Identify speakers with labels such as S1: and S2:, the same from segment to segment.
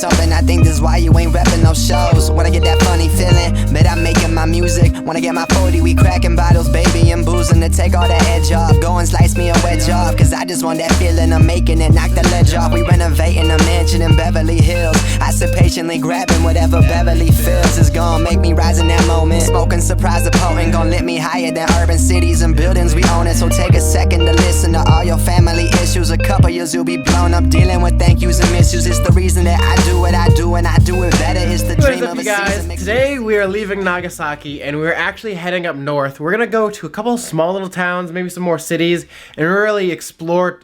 S1: something. I think this is why you ain't reppin' no shows. When I get that funny feeling, bet I'm making my music. When I get my 40, we cracking bottles, baby, and boozing to take all that edge off. Go and slice me a wedge off, cause I just want that feeling of making it, knock the ledge off. We renovating a mansion in Beverly Hills. I sit patiently grabbing whatever Beverly feels is gonna make me rise in that moment. Smoking surprise the potent, gon' lift me higher than urban cities and buildings we own it. So take a second to listen to all your family issues. A couple years you'll be blown up dealing with thank yous and misuse. It's the reason that I do what I do, and I do it better. It's the dream of a season.
S2: Today we are leaving Nagasaki and we're actually heading up north. We're gonna go to a couple small little towns, maybe some more cities, and really explore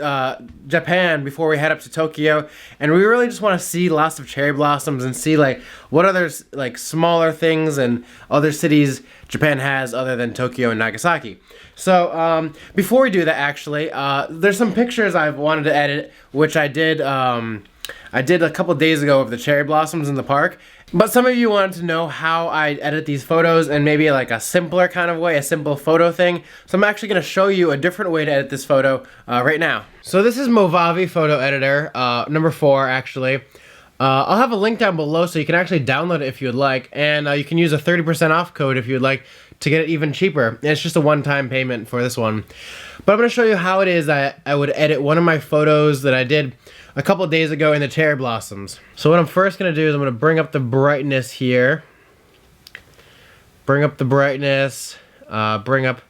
S2: Japan before we head up to Tokyo. And we really just want to see lots of cherry blossoms and see like what other like smaller things and other cities Japan has other than Tokyo and Nagasaki. So before we do that, actually, there's some pictures I've wanted to edit, which I did a couple days ago of the cherry blossoms in the park. But some of you wanted to know how I edit these photos and maybe like a simpler kind of way, a simple photo thing. So I'm actually going to show you a different way to edit this photo right now. So this is Movavi Photo Editor, number 4 actually. I'll have a link down below so you can actually download it if you would like, and you can use a 30% off code if you would like to get it even cheaper. And it's just a one-time payment for this one. But I'm going to show you how it is that I would edit one of my photos that I did a couple days ago in the cherry blossoms. So what I'm first going to do is I'm going to bring up the brightness here. Bring up the brightness. Bring up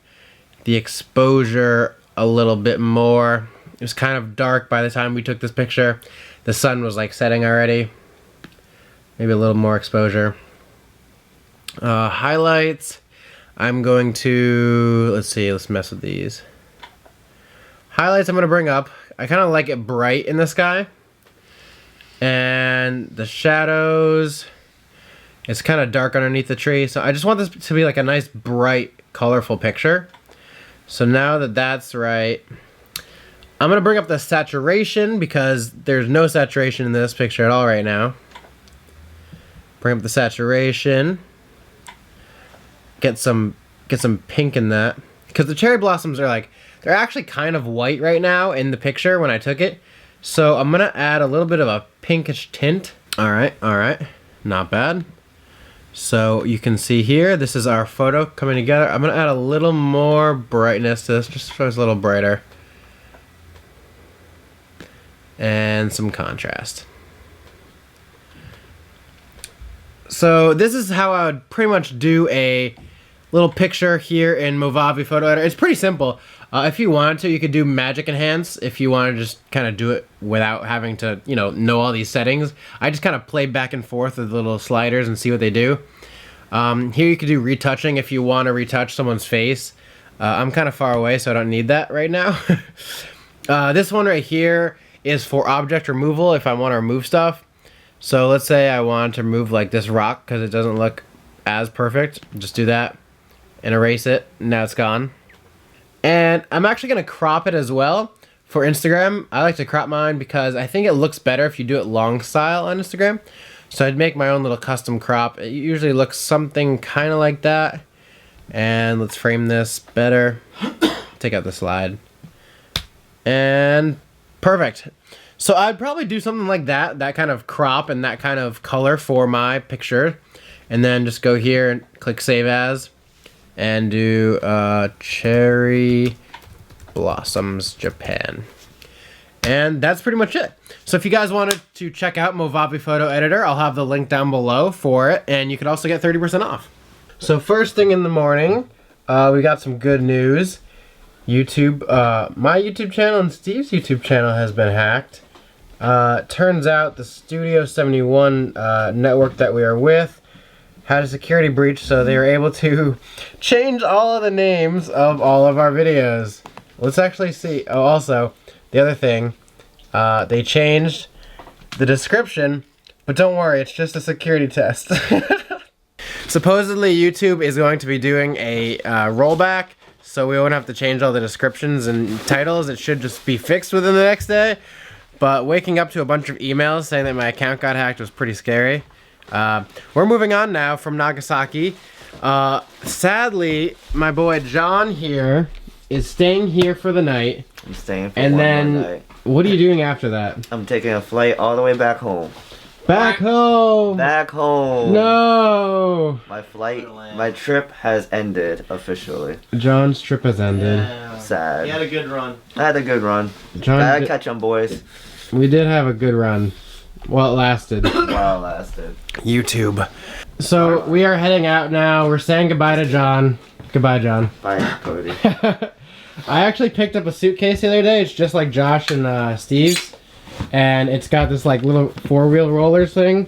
S2: the exposure a little bit more. It was kind of dark by the time we took this picture. The sun was like setting already. Maybe a little more exposure. Highlights. I'm going to, let's mess with these. Highlights I'm going to bring up. I kind of like it bright in the sky. And the shadows, it's kind of dark underneath the tree. So I just want this to be like a nice, bright, colorful picture. So now that that's right, I'm going to bring up the saturation because there's no saturation in this picture at all right now. Bring up the saturation. Get some pink in that. Because the cherry blossoms are like, they're actually kind of white right now in the picture when I took it. So I'm going to add a little bit of a pinkish tint. Alright. Not bad. So you can see here, this is our photo coming together. I'm going to add a little more brightness to this, just so it's a little brighter. And some contrast. So this is how I would pretty much do a little picture here in Movavi Photo Editor. It's pretty simple. If you wanted to, you could do Magic Enhance if you want to just kind of do it without having to, know all these settings. I just kind of play back and forth with the little sliders and see what they do. Here you could do retouching if you want to retouch someone's face. I'm kind of far away, so I don't need that right now. This one right here is for object removal if I want to remove stuff. So let's say I want to remove like this rock because it doesn't look as perfect. Just do that and erase it. Now it's gone. And I'm actually going to crop it as well for Instagram. I like to crop mine because I think it looks better if you do it long style on Instagram. So I'd make my own little custom crop. It usually looks something kind of like that. And let's frame this better. Take out the slide. And perfect. So I'd probably do something like that kind of crop and that kind of color for my picture. And then just go here and click Save As. And do Cherry Blossoms Japan. And that's pretty much it. So if you guys wanted to check out Movavi Photo Editor, I'll have the link down below for it. And you could also get 30% off. So first thing in the morning, we got some good news. YouTube, my YouTube channel and Steve's YouTube channel has been hacked. Turns out the Studio 71 network that we are with had a security breach, so they were able to change all of the names of all of our videos. Let's actually see. Oh, also, the other thing, they changed the description, but don't worry, it's just a security test. Supposedly, YouTube is going to be doing a rollback, so we won't have to change all the descriptions and titles. It should just be fixed within the next day. But waking up to a bunch of emails saying that my account got hacked was pretty scary. We're moving on now from Nagasaki. Sadly, my boy John here is staying here for the night.
S3: I'm staying for
S2: and
S3: one
S2: then
S3: more night.
S2: What are you doing after that?
S3: I'm taking a flight all the way back home.
S2: Back home.
S3: Back home.
S2: No.
S3: My trip has ended officially.
S2: John's trip has ended.
S4: Yeah.
S3: Sad.
S4: He had a good run.
S3: I had a good run.
S2: John
S3: Gotta
S2: did-
S3: catch 'em, boys.
S2: We did have a good run. Well, it lasted.
S3: While it lasted.
S2: YouTube. So we are heading out now. We're saying goodbye to John. Goodbye, John.
S3: Bye, Cody.
S2: I actually picked up a suitcase the other day. It's just like Josh and Steve's. And it's got this like little 4-wheel rollers thing.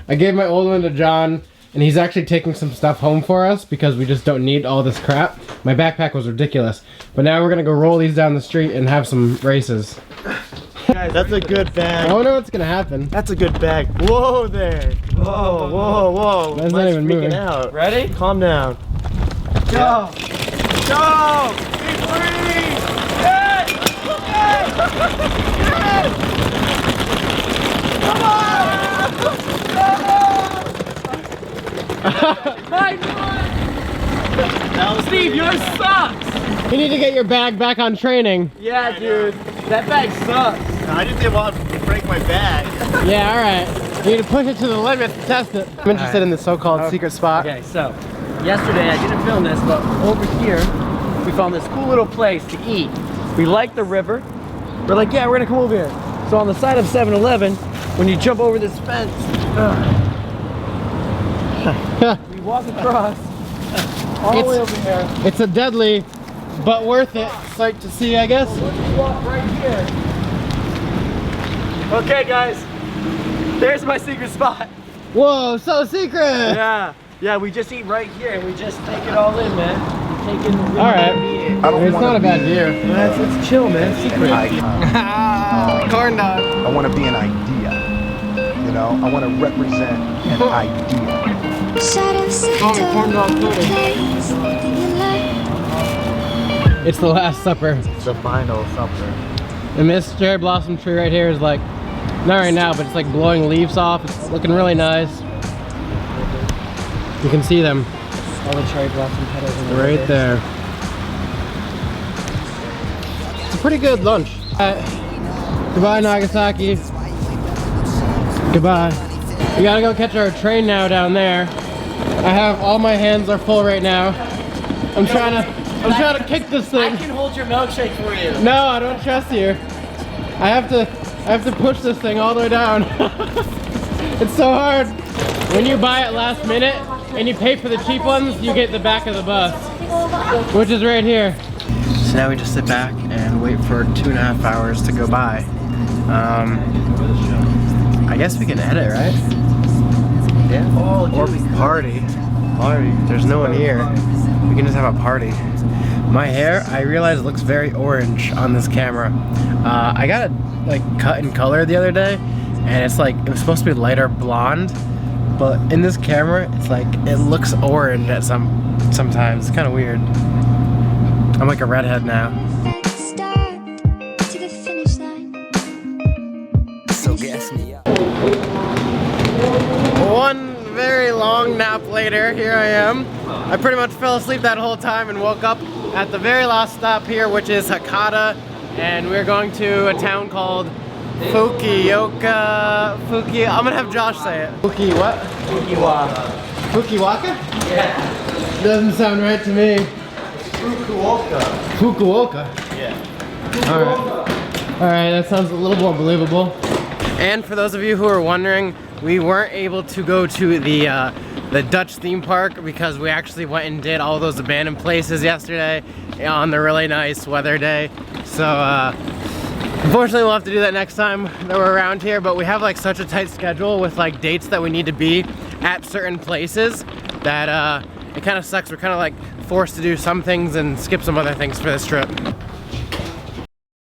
S2: I gave my old one to John. And he's actually taking some stuff home for us because we just don't need all this crap. My backpack was ridiculous. But now we're going to go roll these down the street and have some races.
S4: Guys, that's a good
S2: I
S4: bag.
S2: wonder what's going to happen.
S4: That's a good bag. Whoa there. Whoa, whoa, whoa.
S2: That's not
S4: Mine's
S2: even
S4: freaking
S2: moving.
S4: out. Ready? Calm down. Go. Go. Be free. Yes. Yes. Yes. Come on. Steve, yours sucks.
S2: You need to get your bag back on training.
S4: Yeah, dude. That bag sucks. I just didn't want to break my bag.
S2: Yeah, alright. You need to push it to the limit to test it. I'm interested in the so-called secret spot.
S5: Okay, so yesterday I didn't film this, but over here we found this cool little place to eat. We like the river. We're like, yeah, we're gonna come over here. So on the side of 7-Eleven, when you jump over this fence, we walk across all the way over here.
S2: It's a deadly, but worth it sight to see, I guess.
S5: Let's walk right here. Okay, guys, there's my secret spot.
S2: Whoa, so secret!
S5: Yeah, we just eat right here and we just take it all in, man. Take it.
S2: Alright. It's not a bad view.
S5: It's chill, man. Secret.
S2: Corn dog.
S6: I want to be an idea. You know, I want to represent an idea.
S2: Call me corn dog Cody. It's the Last Supper.
S4: It's the final supper.
S2: And this cherry blossom tree right here is like, not right now, but it's like blowing leaves off. It's looking really nice. You can see them
S5: All the cherry blossom petals in the
S2: right there. It's a pretty good lunch. Goodbye, Nagasaki. Goodbye. We gotta go catch our train now down there. I have all my hands are full right now. I'm trying to kick this thing.
S5: I can hold your milkshake for you.
S2: No, I don't trust you. I have to push this thing all the way down. It's so hard. When you buy it last minute and you pay for the cheap ones, you get the back of the bus, which is right here. So now we just sit back and wait for 2.5 hours to go by. I guess we can edit, right? Yeah. Or party. There's no one here. We can just have a party. My hair, I realize, looks very orange on this camera. I got it like cut in color the other day, and it's like it was supposed to be lighter blonde, but in this camera, it's like it looks orange at sometimes. It's kind of weird. I'm like a redhead now.
S1: So gas me up.
S2: One very long nap later, here I am. I pretty much fell asleep that whole time and woke up at the very last stop here, which is Hakata, and we're going to a town called Fukuoka. I'm gonna have Josh say it. Fukiwaka? Yeah. Doesn't sound right to me. Fukuoka. Yeah. Alright, that sounds a little more believable. And for those of you who are wondering, we weren't able to go to the Dutch theme park because we actually went and did all those abandoned places yesterday on the really nice weather day. So unfortunately we'll have to do that next time that we're around here, but we have like such a tight schedule with like dates that we need to be at certain places that it kind of sucks. We're kind of like forced to do some things and skip some other things for this trip.